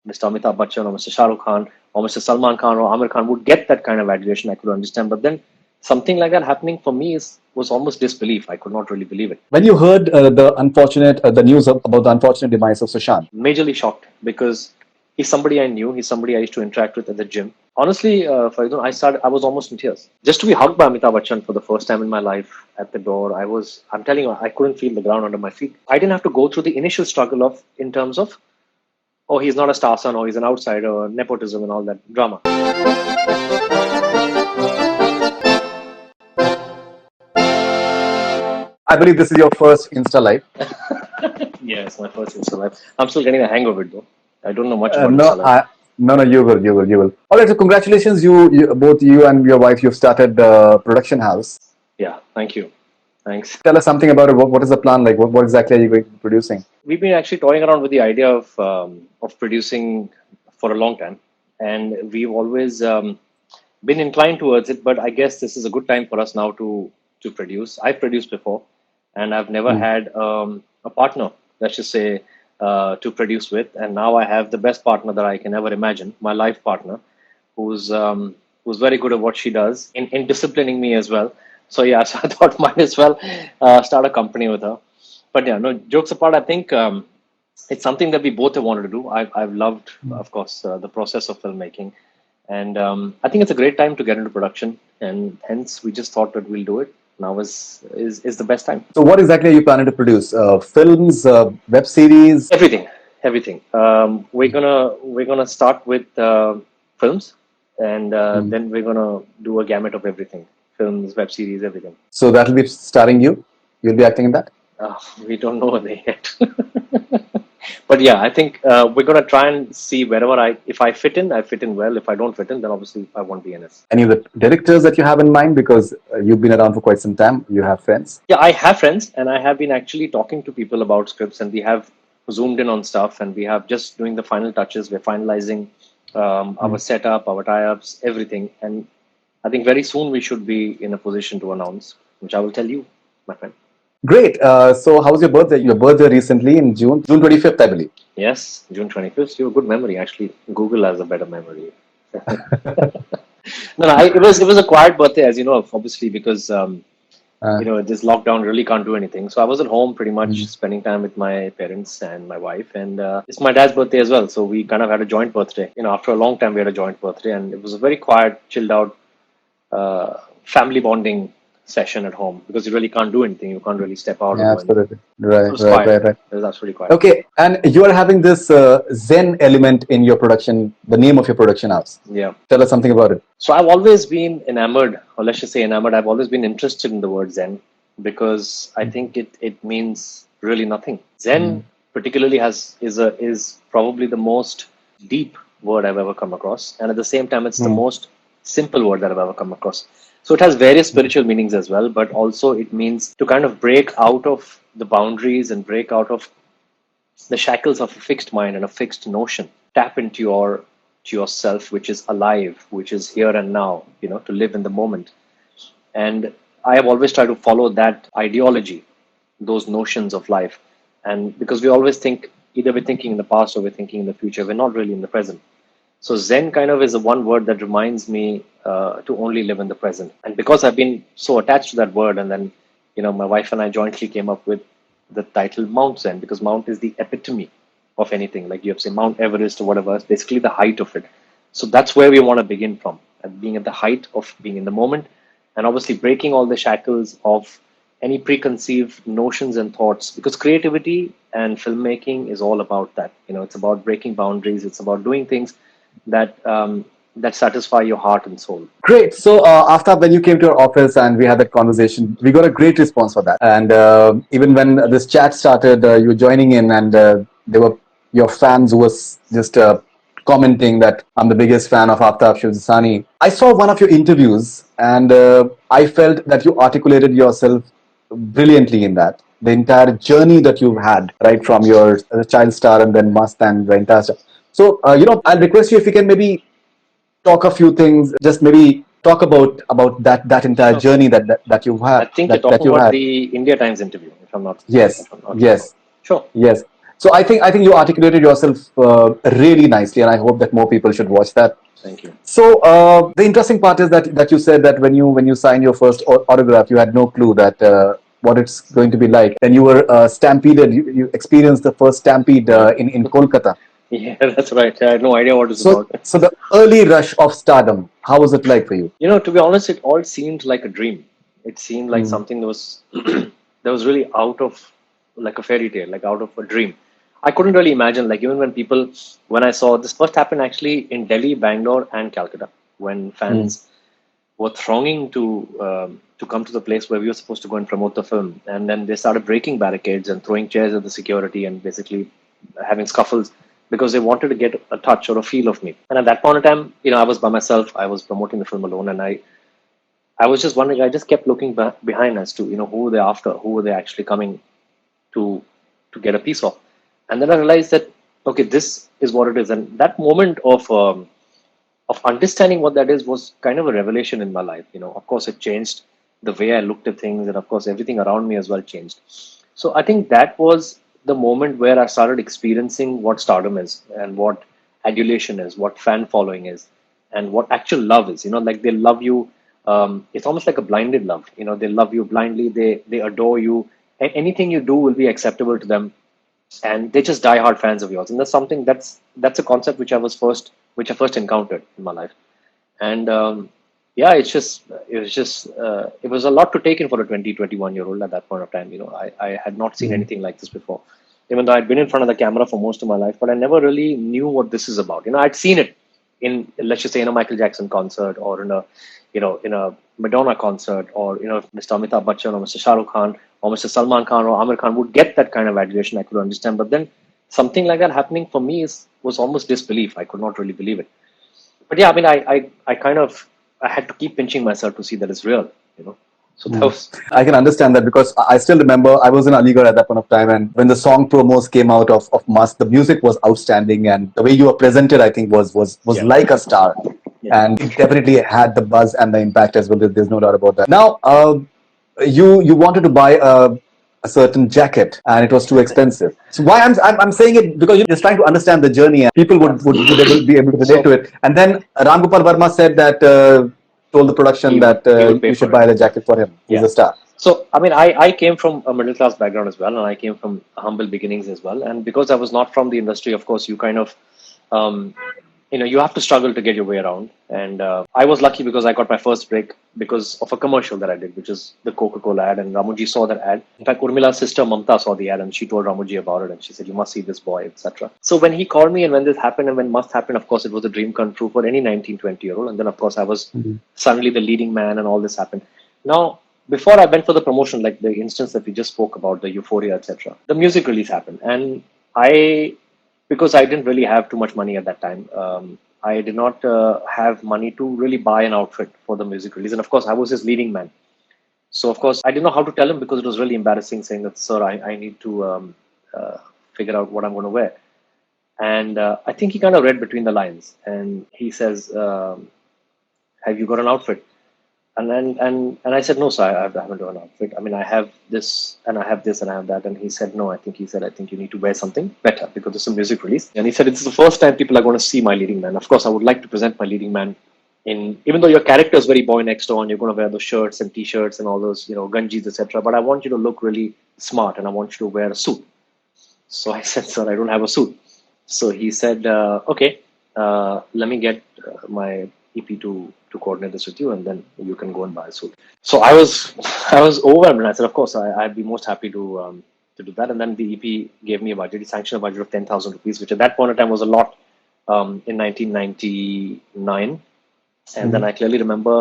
Mr. Amitabh Bachchan or Mr. Shah Rukh Khan or Mr. Salman Khan or Amir Khan would get that kind of adulation, I could understand. But then something like that happening for me was almost disbelief. I could not really believe it. When you heard the news about the unfortunate demise of Sushant? Majorly shocked, because he's somebody I knew. He's somebody I used to interact with at the gym. Honestly, Faridoon, I was almost in tears. Just to be hugged by Amitabh Bachchan for the first time in my life at the door, I'm telling you, I couldn't feel the ground under my feet. I didn't have to go through the initial struggle in terms of, oh, he's not a star son, or he's an outsider, nepotism and all that drama. I believe this is your first Insta Live. Yes, my first Insta Live. I'm still getting the hang of it though. I don't know much about Insta Live. No, you will. All right, so congratulations, both you and your wife, you've started the production house. Yeah, thank you. Thanks. Tell us something about it. What is the plan like? What exactly are you going to be producing? We've been actually toying around with the idea of producing for a long time, and we've always been inclined towards it. But I guess this is a good time for us now to produce. I've produced before, and I've never had a partner, let's just say, to produce with, and now I have the best partner that I can ever imagine, my life partner, who's very good at what she does in disciplining me as well. So yeah, so I thought might as well start a company with her. But yeah, no, jokes apart, I think it's something that we both have wanted to do. I've loved, of course, the process of filmmaking, and I think it's a great time to get into production, and hence we just thought that we'll do it. Now is the best time. So what exactly are you planning to produce? Films, web series? Everything. We're gonna start with films, and then we're gonna do a gamut of everything: films, web series, everything. So that'll be starring you. You'll be acting in that. We don't know yet. But yeah, I think we're gonna try and see wherever if I fit in, I fit in well. If I don't fit in, then obviously I won't be in it. Any of the directors that you have in mind, because you've been around for quite some time, you have friends? Yeah, I have friends, and I have been actually talking to people about scripts, and we have zoomed in on stuff, and we have just doing the final touches. We're finalizing our setup, our tie-ups, everything, and I think very soon we should be in a position to announce, which I will tell you, my friend. Great. So how was your birthday? Your birthday recently in June 25th, I believe. Yes, June 25th. You have a good memory. Actually, Google has a better memory. No, it was a quiet birthday, as you know, obviously, because this lockdown really can't do anything. So I was at home pretty much spending time with my parents and my wife, and it's my dad's birthday as well. So we kind of had a joint birthday. After a long time, we had a joint birthday, and it was a very quiet, chilled out, family bonding session at home, because you really can't do anything. You can't really step out. Yeah, absolutely. Right. It was absolutely quiet. Okay, and you are having this Zen element in your production, the name of your production house. Yeah. Tell us something about it. So I've always been enamored, or let's just say enamored. I've always been interested in the word Zen, because I think it means really nothing. Zen particularly is probably the most deep word I've ever come across, and at the same time, it's the most simple word that I've ever come across. So it has various spiritual meanings as well, but also it means to kind of break out of the boundaries and break out of the shackles of a fixed mind and a fixed notion. Tap into yourself, which is alive, which is here and now, to live in the moment. And I have always tried to follow that ideology, those notions of life. And because we always think, either we're thinking in the past or we're thinking in the future, we're not really in the present. So Zen kind of is the one word that reminds me to only live in the present. And because I've been so attached to that word, and then, my wife and I jointly came up with the title Mount Zen, because Mount is the epitome of anything. Like you have say Mount Everest or whatever, it's basically the height of it. So that's where we want to begin from, at being at the height of being in the moment, and obviously breaking all the shackles of any preconceived notions and thoughts, because creativity and filmmaking is all about that. It's about breaking boundaries. It's about doing things that satisfy your heart and soul. Great. So Aftab, when you came to our office and we had that conversation, we got a great response for that. And even when this chat started, you were joining in, and there were your fans who was just commenting that I'm the biggest fan of Aftab Shivdasani. I saw one of your interviews, and I felt that you articulated yourself brilliantly in that. The entire journey that you've had, right from your child star and then Must and the entire stuff. So, I'll request you if you can maybe talk a few things, just maybe talk about that entire journey that you've had. I think you're talking about the India Times interview, if I'm not. Yes. Sure. Yes. So I think you articulated yourself really nicely, and I hope that more people should watch that. Thank you. So the interesting part is that you said that when you signed your first autograph, you had no clue that what it's going to be like. Then you were stampeded. You experienced the first stampede in Kolkata. Yeah, that's right. I had no idea what it's So about. so the early rush of stardom, how was it like for you? To be honest, it all seemed like a dream. It seemed like Mm. something that was that was really out of like a fairy tale, like out of a dream. I couldn't really imagine. Like even when I saw this first happened actually in Delhi, Bangalore, and Calcutta, when Mm. fans were thronging to come to the place where we were supposed to go and promote the film, and then they started breaking barricades and throwing chairs at the security and basically having scuffles because they wanted to get a touch or a feel of me. And at that point in time, I was by myself. I was promoting the film alone, and I was just wondering. I just kept looking behind as to who were they after, who were they actually coming to get a piece of. And then I realized that okay, this is what it is. And that moment of understanding what that is was kind of a revelation in my life. Of course, it changed the way I looked at things, and of course, everything around me as well changed. So I think that was the moment where I started experiencing what stardom is, and what adulation is, what fan following is, and what actual love is. Like they love you. It's almost like a blinded love. They love you blindly. They adore you. Anything you do will be acceptable to them, and they're just die-hard fans of yours. And that's a concept which I first encountered in my life. And yeah, it was a lot to take in for a 21 year old at that point of time. I had not seen Mm. anything like this before, even though I'd been in front of the camera for most of my life, but I never really knew what this is about. I'd seen it in, let's just say, in a Michael Jackson concert, or in a Madonna concert, or Mr. Amitabh Bachchan or Mr. Shah Rukh Khan or Mr. Salman Khan or Amir Khan would get that kind of adulation. I could understand, but then something like that happening for me was almost disbelief. I could not really believe it. But yeah, I mean, I kind of I had to keep pinching myself to see that it's real. So that Mm. was I can understand that because I still remember I was in Aligarh at that point of time, and when the song promos came out of Must, the music was outstanding, and the way you were presented, I think, was yeah, like a star, yeah. and it definitely had the buzz and the impact as well. There's no doubt about that. Now, you wanted to buy a certain jacket, and it was too expensive. So why I'm saying it because you're just trying to understand the journey, and people would be able to relate to So it. And then Ram Gopal Verma said that. Told the production that he would pay you should for it. buy the jacket for him. He's Yeah. a star. So, I mean, I came from a middle class background as well, and I came from humble beginnings as well. And because I was not from the industry, of course, you kind of, um, you have to struggle to get your way around. And I was lucky because I got my first break because of a commercial that I did, which is the Coca-Cola ad. And Ramuji saw that ad. In fact, Urmila's sister Mamta saw the ad, and she told Ramuji about it. And she said, "You must see this boy," etc. So when he called me, and when this happened, and when Must happened, of course, it was a dream come true for any 19, 20-year-old. And then, of course, I was Mhm. suddenly the leading man, and all this happened. Now, before I went for the promotion, like the instance that we just spoke about, the Euphoria, etc., the music release happened, and because I didn't really have too much money at that time, I did not have money to really buy an outfit for the music release, and of course, I was his leading man. So, of course, I didn't know how to tell him because it was really embarrassing saying that, "Sir, I need to uh, figure out what I'm going to wear." And I think he kind of read between the lines, and he says, "Have you got an outfit?" And I said, "No, sir, I haven't done an outfit. I mean, I have this and I have this and I have that." And he said, "No, I think you need to wear something better because it's a music release." And he said, "It's the first time people are going to see my leading man. Of course, I would like to present my leading man in, even though your character is very boy next door and you're going to wear those shirts and t-shirts and all those, ganjis, etc. But I want you to look really smart and I want you to wear a suit." So I said, "Sir, I don't have a suit." So he said, "Okay, let me get my EP to coordinate this with you, and then you can go and buy a suit." So I was overwhelmed, and I said, "Of course, I'd be most happy to do that." And then the EP gave me a budget. He sanctioned a budget of 10,000 rupees, which at that point in time was a lot in 1999. And then Mhm. I clearly remember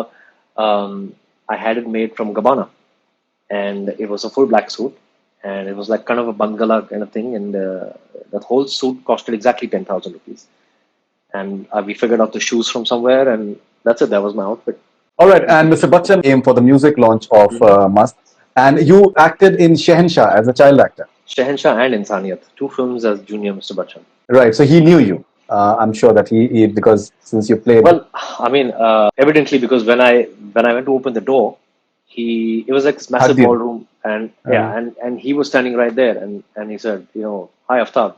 I had it made from Gabbana, and it was a full black suit, and it was like kind of a bangala kind of thing, and that whole suit costed exactly 10,000 rupees. And we figured out the shoes from somewhere, and that's it. That was my outfit. All right, and Mr. Bachchan came for the music launch of Mhm. Must, and you acted in Shehenshah as a child actor. Shahenshah and Insaniyat, two films as junior Mr. Bachchan. Right, so he knew you. I'm sure that he because since you played. Well, I mean, evidently because when I went to open the door, it was like this massive Hugged you. ballroom, and yeah, and he was standing right there, and he said, "Hi, Aftab."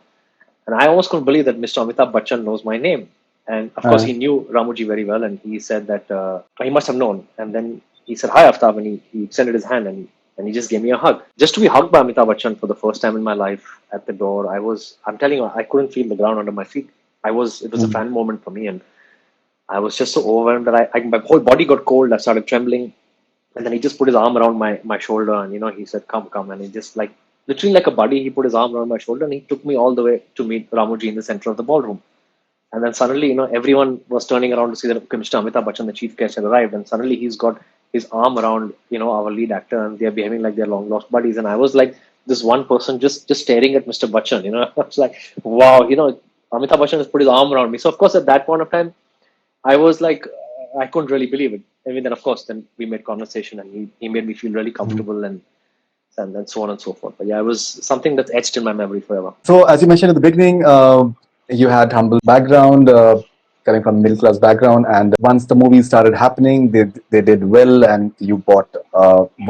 And I almost couldn't believe that Mr. Amitabh Bachchan knows my name. And of course, Uh, he knew Ramuji very well, and he said that he must have known. And then he said, "Hi, Aftab," and he extended his hand, and he just gave me a hug. Just to be hugged by Amitabh Bachchan for the first time in my life at the door, I'm telling you, I couldn't feel the ground under my feet. It was a fan moment for me, and I was just so overwhelmed that my whole body got cold. I started trembling. And then he just put his arm around my shoulder, and he said, "Come, come." And he just like literally like a buddy, he put his arm around my shoulder, and he took me all the way to meet Ramuji in the center of the ballroom. And then suddenly, everyone was turning around to see that, okay, Mr. Amitabh Bachchan, the chief guest, had arrived. And suddenly he's got his arm around, our lead actor, and they're behaving like they're long lost buddies. And I was like, this one person just staring at Mr. Bachchan, I was like, wow, Amitabh Bachchan has put his arm around me. So of course, at that point of time, I was like, I couldn't really believe it. I mean, then of course, then we made conversation, and he made me feel really comfortable, and then so on and so forth. But yeah, it was something that's etched in my memory forever. so, as you mentioned at the beginning, you had humble background, coming from middle class background, and once the movies started happening, they did well, and you bought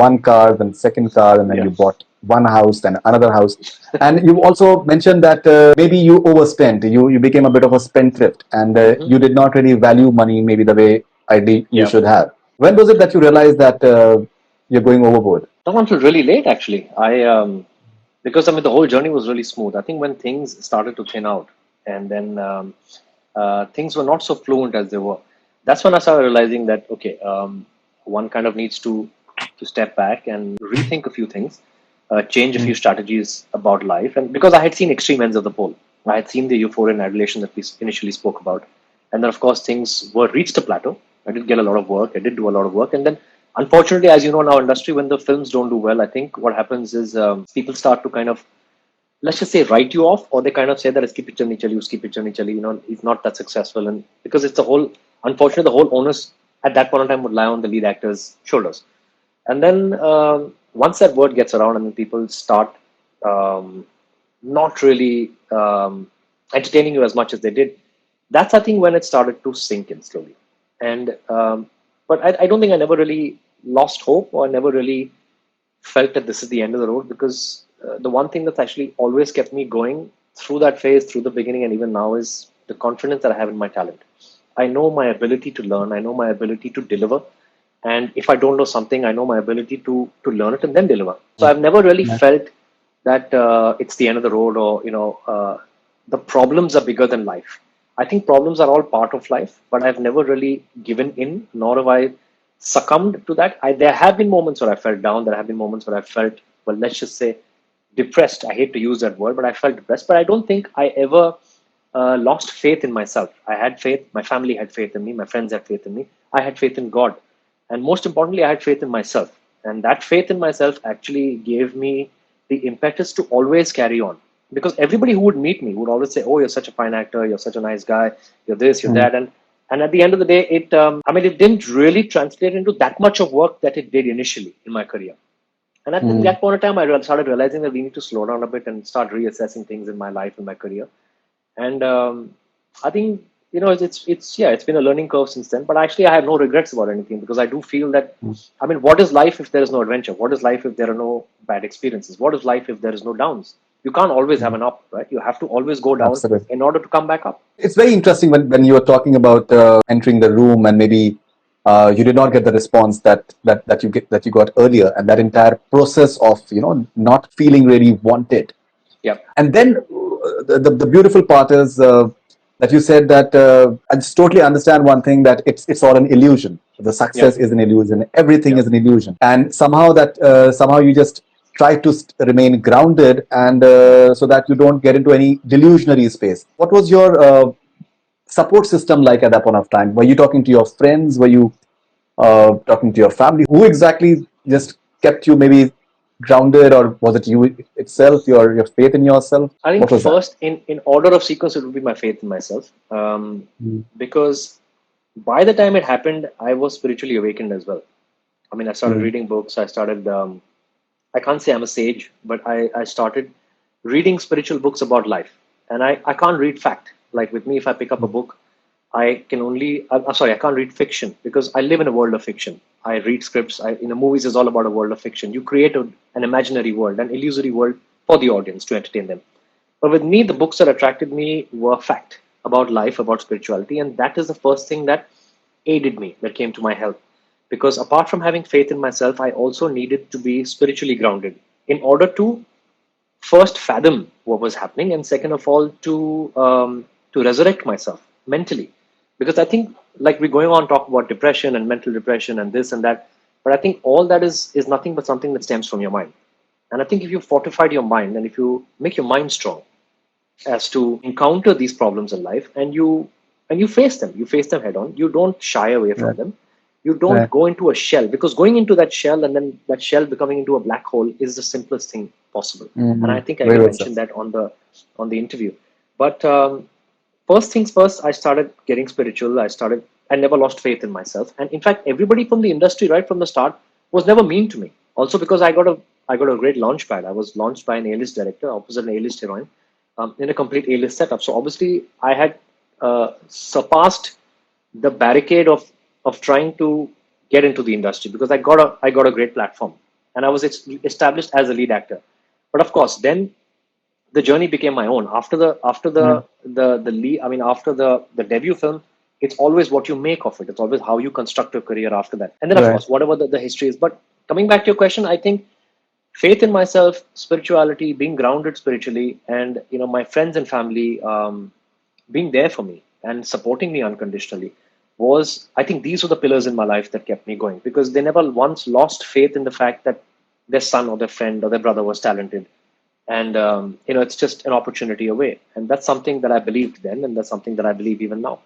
one car, then second car, and then Yeah. you bought one house, then another house. And you also mentioned that maybe you overspent, you became a bit of a spendthrift, and you did not really value money maybe the way you Yeah. should have. When was it that you realized that you're going overboard? Not until really late, actually. Because I mean, the whole journey was really smooth. I think when things started to thin out, and then things were not so fluent as they were, that's when I started realizing that, okay, one kind of needs to step back and rethink a few things, change a few strategies about life. And because I had seen extreme ends of the pole, I had seen the euphoria and adulation that we initially spoke about, and then of course things were reached a plateau. I did get a lot of work. I did do a lot of work, and then unfortunately, as you know, in our industry, when the films don't do well, I think what happens is people start to kind of, let's just say, write you off, or they kind of say that iski picture nahi chali, uski picture nahi chali, he's not that successful, and because it's the whole, unfortunately, the whole onus at that point in time would lie on the lead actor's shoulders. And then once that word gets around, and then people start not really entertaining you as much as they did, that's I think when it started to sink in slowly. And but I don't think I never really lost hope, or I never really felt that this is the end of the road, because the one thing that's actually always kept me going through that phase, through the beginning, and even now, is the confidence that I have in my talent. I know my ability to learn. I know my ability to deliver. And if I don't know something, I know my ability to learn it and then deliver. So I've never really felt that it's the end of the road, or the problems are bigger than life. I think problems are all part of life, but I've never really given in, nor have I succumbed to that. There have been moments where I felt down. There have been moments where I felt, well, let's just say, depressed. I hate to use that word, but I felt depressed. But I don't think I ever lost faith in myself. I had faith. My family had faith in me. My friends had faith in me. I had faith in God. And most importantly, I had faith in myself. And that faith in myself actually gave me the impetus to always carry on. Because everybody who would meet me would always say, "Oh, you're such a fine actor. You're such a nice guy. You're this, you're that." And at the end of the day, it didn't really translate into that much of work that it did initially in my career. And at that point of time, I started realizing that we need to slow down a bit and start reassessing things in my life and my career. And I think it's been a learning curve since then. But actually, I have no regrets about anything, because I do feel that, I mean, what is life if there is no adventure? What is life if there are no bad experiences? What is life if there is no downs? You can't always have an up, right? You have to always go down Absolutely. in order to come back up. It's very interesting when you were talking about entering the room, and maybe you did not get the response that you got earlier, and that entire process of not feeling really wanted. Yep. And then the beautiful part is that you said that I just totally understand one thing, that it's all an illusion. The success is an illusion. Everything is an illusion, and somehow you just try to remain grounded, and so that you don't get into any delusionary space. What was your support system like at that point of time? Were you talking to your friends? Were you talking to your family? Who exactly just kept you maybe grounded, or was it you itself, your faith in yourself? I think What was that? first, in order of sequence, it would be my faith in myself, because by the time it happened, I was spiritually awakened as well. I mean, I started reading books. I started. I can't say I'm a sage, but I started reading spiritual books about life, and I can't read fact. Like with me, if I pick up a book, I can only, I'm sorry, I can't read fiction because I live in a world of fiction. I read scripts. In the movies is all about a world of fiction. You create an imaginary world, an illusory world for the audience to entertain them. But with me, the books that attracted me were fact about life, about spirituality, and that is the first thing that aided me, that came to my help. Because apart from having faith in myself, I also needed to be spiritually grounded in order to first fathom what was happening, and second of all to resurrect myself mentally, because I think, like, we're going on talk about depression and mental depression and this and that, but I think all that is nothing but something that stems from your mind. And I think if you fortified your mind and if you make your mind strong as to encounter these problems in life, and you face them head on, you don't shy away from Right. them, you don't Right. go into a shell, because going into that shell and then that shell becoming into a black hole is the simplest thing possible. And I think I Very even well said. mentioned that on the interview. But first things first, I started getting spiritual. I never lost faith in myself, and in fact everybody from the industry right from the start was never mean to me, also because I got a great launch pad. I was launched by an A-list director opposite an A-list heroine, in a complete A-list setup. So obviously I had surpassed the barricade of trying to get into the industry, because I got a great platform, and I was established as a lead actor. But of course, then the journey became my own after Right. the lead. I mean, after the debut film, it's always what you make of it. It's always how you construct your career after that, and then of Right. course whatever the history is. But coming back to your question, I think faith in myself, spirituality, being grounded spiritually, and my friends and family being there for me and supporting me unconditionally was, I think, these were the pillars in my life that kept me going, because they never once lost faith in the fact that their son or their friend or their brother was talented, and it's just an opportunity away. And that's something that I believed then, and that's something that I believe even now.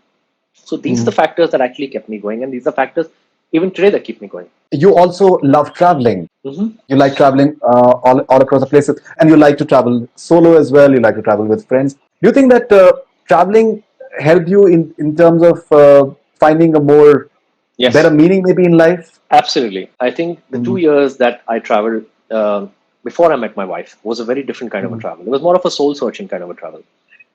So these are the Mhm. factors that actually kept me going, and these are factors even today that keep me going. You also love traveling. Hmm. You like traveling all across the places, and you like to travel solo as well. You like to travel with friends. Do you think that traveling helped you in terms of finding a more better Yes. meaning maybe in life? Absolutely. I think the Mm-hmm. 2 years that I traveled before I met my wife was a very different kind of a travel. It was more of a soul searching kind of a travel.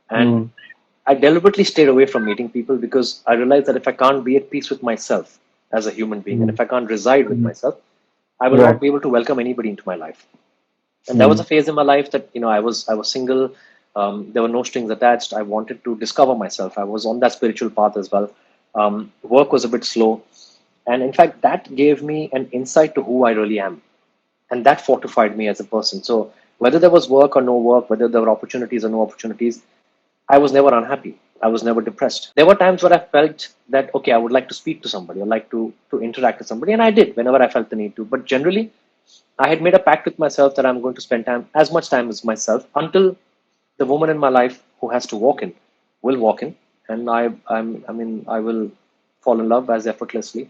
And Mm-hmm. I deliberately stayed away from meeting people, because I realized that if I can't be at peace with myself as a human being, and if I can't reside with Mm-hmm. myself, I will not Right. be able to welcome anybody into my life. And there was Mm-hmm. a phase in my life that I was single. There were no strings attached. I wanted to discover myself. I was on that spiritual path as well. Work was a bit slow, and in fact, that gave me an insight to who I really am, and that fortified me as a person. So whether there was work or no work, whether there were opportunities or no opportunities, I was never unhappy. I was never depressed. There were times where I felt that, okay, I would like to speak to somebody, or like to interact with somebody, and I did whenever I felt the need to. But generally, I had made a pact with myself that I'm going to spend as much time as myself, until the woman in my life who has to walk in will walk in, and I will fall in love as effortlessly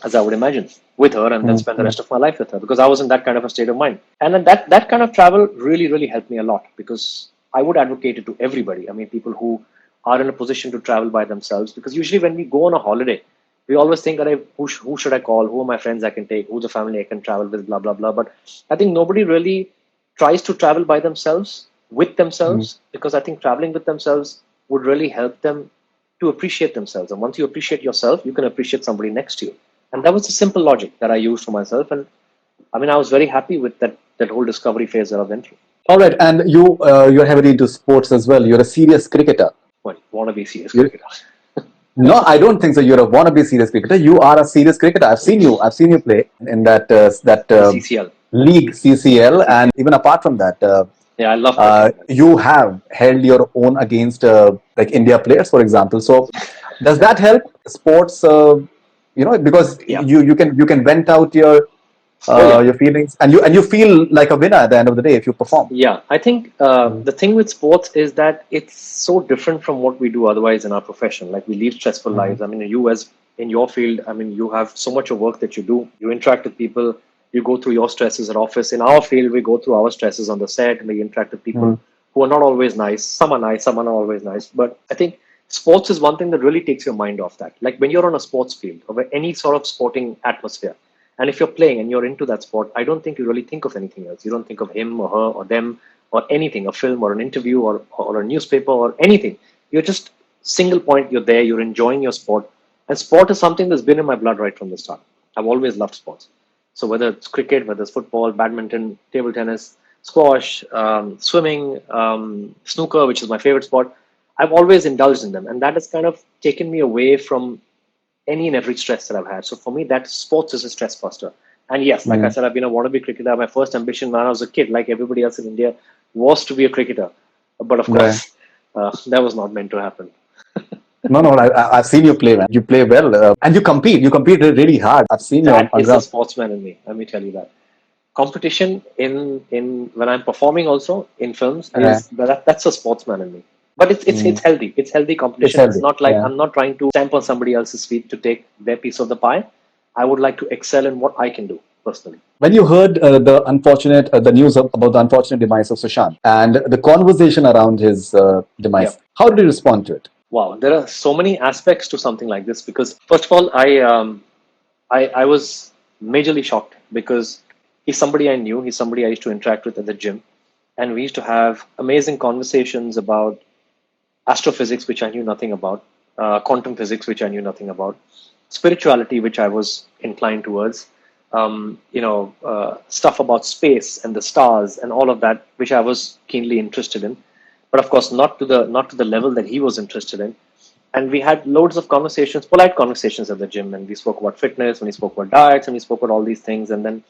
as I would imagine with her, and then spend the Mm-hmm. rest of my life with her, because I was in that kind of a state of mind. And then that kind of travel really, really helped me a lot, because I would advocate it to everybody. I mean, people who are in a position to travel by themselves, because usually when we go on a holiday, we always think, who should I call? Who are my friends I can take? Who's the family I can travel with? Blah, blah, blah. But I think nobody really tries to travel by themselves, with themselves, because I think traveling with themselves would really help them to appreciate themselves. And once you appreciate yourself, you can appreciate somebody next to you. And that was a simple logic that I used for myself. And I mean, I was very happy with that whole discovery phase that I went through. All right, and you're heavily into sports as well. You're a serious cricketer. Well, wanna be serious You cricketer. No, I don't think so. You're a wannabe serious cricketer. You are a serious cricketer. I've seen you. I've seen you play in that The CCL. league The CCL, and CCL. even apart from that, Yeah, I love cricket, man. you have held your own against like India players, for example. So, does that help sports? Because Yeah. you can vent out Oh, yeah. your feelings, and you feel like a winner at the end of the day if you perform. Yeah. I think the thing with sports is that it's so different from what we do otherwise in our profession. Like, we lead stressful Mhm. lives. I mean, you as in your field, I mean, you have so much of work that you do. You interact with people. You go through your stresses at office. In our field, we go through our stresses on the set. We interact with people Mhm. who are not always nice. Some are nice, some are not always nice. But I think sports is one thing that really takes your mind off that. Like, when you're on a sports field or any sort of sporting atmosphere, and if you're playing and you're into that sport, I don't think you really think of anything else. You don't think of him or her or them or anything, a film or an interview or a newspaper or anything. You're just single point, you're there, you're enjoying your sport. And sport is something that's been in my blood right from the start. I've always loved sports. So whether it's cricket, whether it's football, badminton, table tennis, squash, swimming, snooker, which is my favorite sport, I've always indulged in them. And that has kind of taken me away from any and every stress that I've had. So for me, that sports is a stress buster. And yes, like I said, I've been a wannabe cricketer. My first ambition when I was a kid, like everybody else in India, was to be a cricketer. But of Right. course, that was not meant to happen. No, no, I've seen you play, man. You play well, and you compete. You compete really hard. I've seen you That on is the ground. sportsman in me. Let me tell you that. Competition in when I'm performing also in films Yeah. is that's a sportsman in me. But it's healthy. It's healthy It's competition. It's healthy. not like Yeah. I'm not trying to stamp on somebody else's feet to take their piece of the pie. I would like to excel in what I can do personally. When you heard the news about the unfortunate demise of Sushant and the conversation around his Yeah. demise, how did you respond to it? Wow. There are so many aspects to something like this because first of all, I was majorly shocked because he's somebody I knew. He's somebody I used to interact with at the gym, and we used to have amazing conversations about astrophysics, which I knew nothing about, quantum physics, which I knew nothing about, spirituality, which I was inclined towards, stuff about space and the stars and all of that, which I was keenly interested in, but of course not to the level that he was interested in. And we had loads of conversations, polite conversations at the gym, and we spoke about fitness, and we spoke about diets, and we spoke about all these things. And then,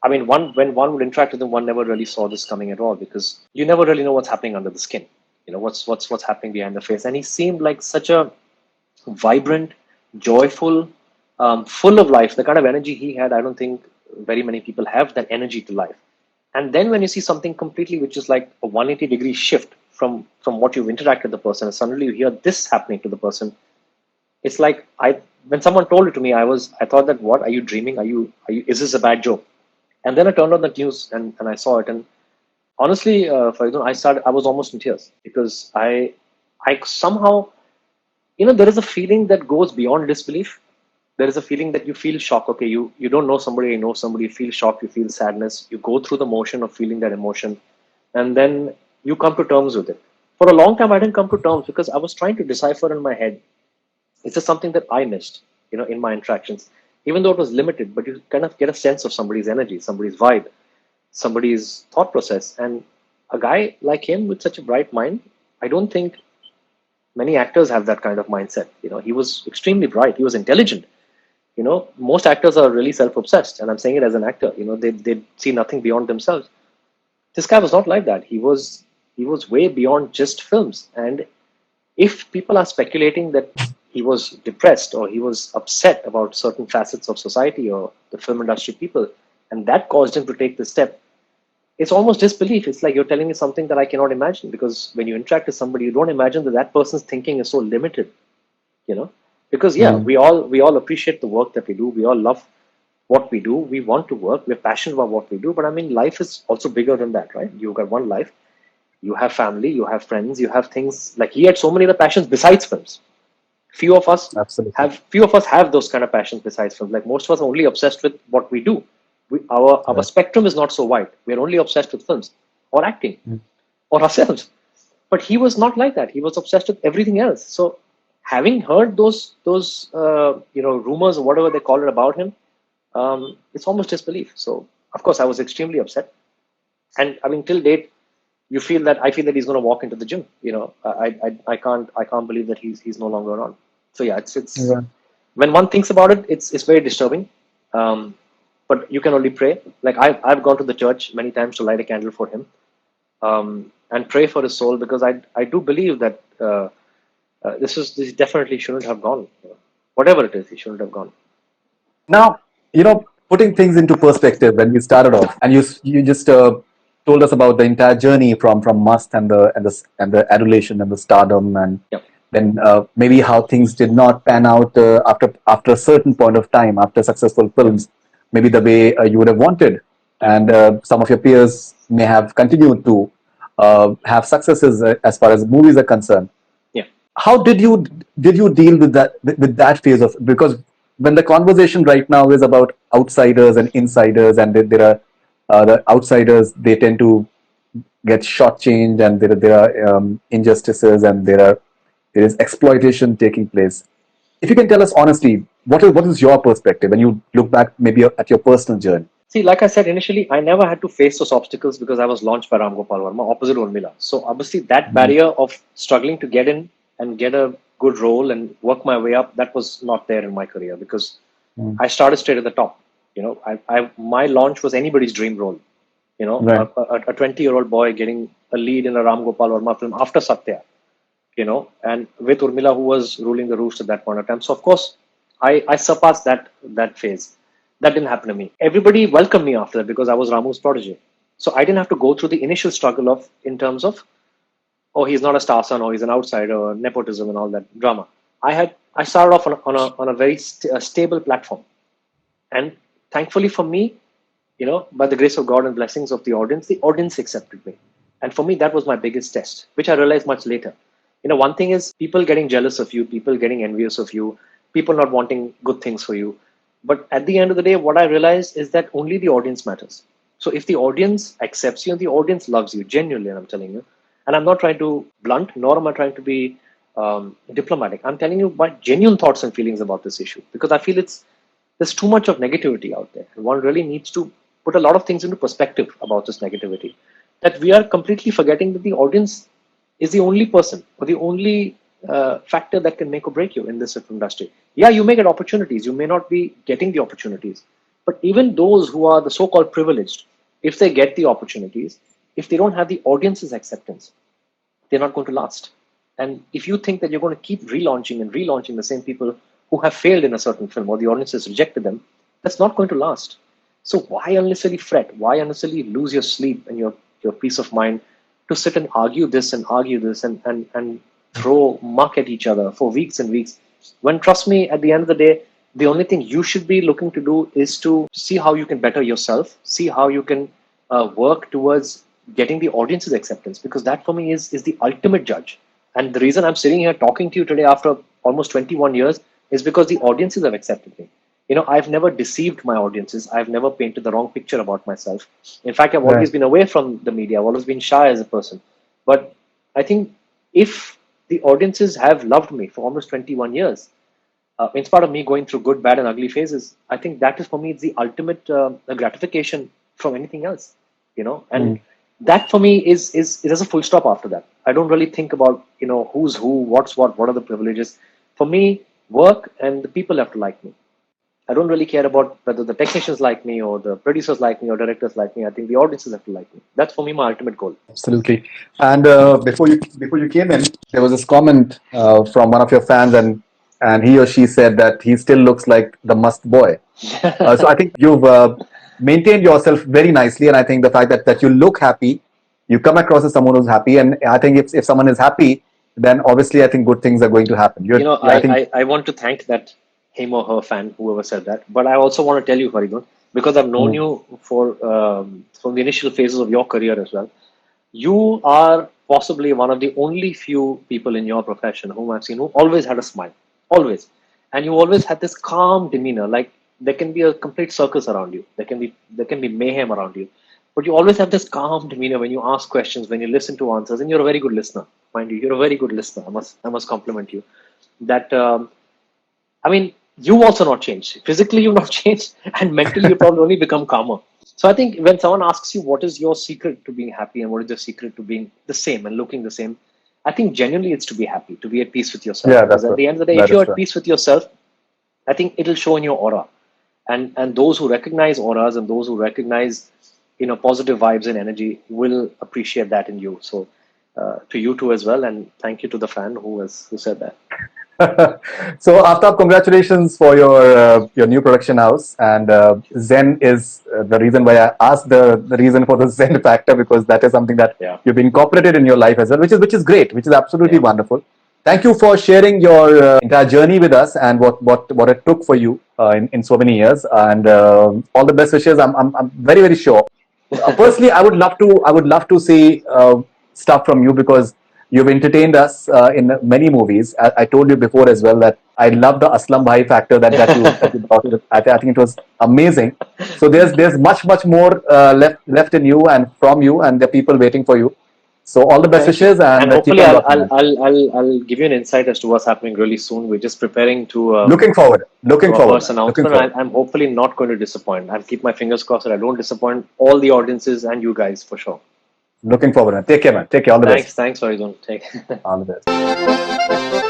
I mean, when one would interact with him, one never really saw this coming at all because you never really know what's happening under the skin. You know what's happening behind the face. And he seemed like such a vibrant, joyful, full of life. The kind of energy he had, I don't think very many people have that energy to life. And then when you see something completely which is like a 180-degree shift from what you've interacted with the person, and suddenly you hear this happening to the person, it's like I when someone told it to me, I thought that what are you dreaming? Are you is this a bad joke? And then I turned on the news and I saw it, and honestly, Faridoon, I was almost in tears because I somehow, there is a feeling that goes beyond disbelief. There is a feeling that you feel shock. Okay, you don't know somebody, you know somebody, you feel shock, you feel sadness, you go through the motion of feeling that emotion, and then you come to terms with it. For a long time, I didn't come to terms because I was trying to decipher in my head, is this something that I missed, in my interactions, even though it was limited, but you kind of get a sense of somebody's energy, somebody's vibe, somebody's thought process. And a guy like him with such a bright mind, I don't think many actors have that kind of mindset. He was extremely bright, he was intelligent. Most actors are really self-obsessed, and I'm saying it as an actor. They see nothing beyond themselves. This guy was not like that. He was way beyond just films. And if people are speculating that he was depressed or he was upset about certain facets of society or the film industry people, and that caused him to take this step, it's almost disbelief. It's like you're telling me something that I cannot imagine, because when you interact with somebody, you don't imagine that that person's thinking is so limited. you know because yeah, Mm. we all appreciate the work that we do, we all love what we do, we want to work, we're passionate about what we do, but I mean, life is also bigger than that, right? You've got one life, you have family, you have friends, you have things. Like, he had so many other passions besides films. few of us Absolutely. few of us have those kind of passions besides films. Like, most of us are only obsessed with what we do. Our Right. spectrum is not so wide. We're only obsessed with films or acting Mm. or ourselves. But he was not like that. He was obsessed with everything else. So, having heard those rumors or whatever they call it about him, it's almost disbelief. So, of course, I was extremely upset. And I mean, till date, I feel that he's going to walk into the gym. I can't believe that he's no longer around. So yeah, it's Right. when one thinks about it, it's very disturbing. Um, but you can only pray. Like, I've gone to the church many times to light a candle for him, and pray for his soul, because I do believe that this definitely shouldn't have gone. Whatever it is, he shouldn't have gone. Now, putting things into perspective, when we started off, and you just told us about the entire journey from Must and the adulation and the stardom, and Yeah, then maybe how things did not pan out after a certain point of time, after successful yeah, films, maybe the way you would have wanted, yeah, and some of your peers may have continued to have successes as far as movies are concerned. yeah, How did you deal with that phase of, because when the conversation right now is about outsiders and insiders, and there are the outsiders, they tend to get shortchanged, and there are injustices, and there are There is exploitation taking place. If you can tell us honestly, what is your perspective when you look back maybe at your personal journey? See, like I said initially, I never had to face those obstacles because I was launched by Ram Gopal Verma, opposite Urmila. So obviously, that Mhm. barrier of struggling to get in and get a good role and work my way up, that was not there in my career because Mhm. I started straight at the top. My launch was anybody's dream role. Right. A 20-year-old boy getting a lead in a Ram Gopal Verma film after Satya, and with Urmila, who was ruling the roost at that point of time. So of course, I surpassed that phase. That didn't happen to me. Everybody welcomed me after that because I was Ramu's protege. So I didn't have to go through the initial struggle of in terms of, oh, he's not a star son, or he's an outsider, or nepotism and all that drama. I started off on a very stable platform, and thankfully for me, by the grace of God and blessings of the audience accepted me. And for me, that was my biggest test, which I realized much later. One thing is people getting jealous of you, people getting envious of you, people not wanting good things for you. But at the end of the day, what I realized is that only the audience matters. So if the audience accepts you and the audience loves you, genuinely, and I'm telling you, and I'm not trying to blunt, nor am I trying to be diplomatic. I'm telling you my genuine thoughts and feelings about this issue because I feel there's too much of negativity out there. And one really needs to put a lot of things into perspective about this negativity. That we are completely forgetting that the audience is the only person or the only factor that can make or break you in this industry. Yeah, you may get opportunities. You may not be getting the opportunities. But even those who are the so-called privileged, if they get the opportunities, if they don't have the audience's acceptance, they're not going to last. And if you think that you're going to keep relaunching and relaunching the same people who have failed in a certain film or the audience has rejected them, that's not going to last. So why unnecessarily fret? Why unnecessarily lose your sleep and your peace of mind to sit and argue this and throw muck at each other for weeks and weeks? When, trust me, at the end of the day, the only thing you should be looking to do is to see how you can better yourself, see how you can work towards getting the audience's acceptance, because that for me is the ultimate judge. And the reason I'm sitting here talking to you today after almost 21 years is because the audiences have accepted me. I've never deceived my audiences. I've never painted the wrong picture about myself. In fact, I've Right. always been away from the media. I've always been shy as a person. But I think if the audiences have loved me for almost 21 years, in spite of me going through good, bad, and ugly phases, I think that is for me it's the ultimate gratification from anything else. And Mm. that for me is there's a full stop after that. I don't really think about who's who, what's what are the privileges. For me, work and the people have to like me. I don't really care about whether the technicians like me or the producers like me or directors like me. I think the audiences have to like me. That's for me my ultimate goal. Absolutely. And before you came in, there was this comment from one of your fans, and he or she said that he still looks like the must boy. So I think you've maintained yourself very nicely, and I think the fact that you look happy, you come across as someone who's happy, and I think if someone is happy, then obviously I think good things are going to happen. I think. I want to thank that him or her fan, whoever said that. But I also want to tell you, Faridun, because I've known Mm. you from the initial phases of your career as well. You are possibly one of the only few people in your profession whom I've seen who always had a smile, always, and you always had this calm demeanor. Like there can be a complete circus around you, there can be mayhem around you, but you always have this calm demeanor when you ask questions, when you listen to answers, and you're a very good listener, mind you. You're a very good listener. I must compliment you. That I mean, you've also not changed. Physically, you've not changed, and mentally, you probably only become calmer. So I think when someone asks you what is your secret to being happy and what is your secret to being the same and looking the same, I think genuinely it's to be happy, to be at peace with yourself. Yeah, Because that's at true. the end of the day, if That is you're at true. peace with yourself, I think it'll show in your aura. And those who recognize auras and those who recognize positive vibes and energy will appreciate that in you. So to you too as well, and thank you to the fan who said that. So Aftab, congratulations for your new production house. And Zen is the reason why I asked the reason for the Zen factor, because that is something that Yeah, you've incorporated in your life as well, which is great, which is absolutely yeah. wonderful. Thank you for sharing your entire journey with us and what it took for you in so many years. And all the best wishes. I'm very very sure. Personally, I would love to see stuff from you, because you've entertained us in many movies. I told you before as well that I love the Aslam Bhai factor that you brought. I think it was amazing. So there's much more left in you and from you, and the people waiting for you. So all the best Thank you. wishes and And keep hopefully, on I'll, rocking, I'll, man. I'll, I'll, I'll give you an insight as to what's happening really soon. We're just preparing Looking forward. to Looking our forward, first man. Looking announcement. forward. I'm hopefully not going to disappoint. I'll keep my fingers crossed that I don't disappoint all the audiences and you guys for sure. Looking forward, man. Take care, man. Take care. All the best. Thanks, Faridoon. Take All the best.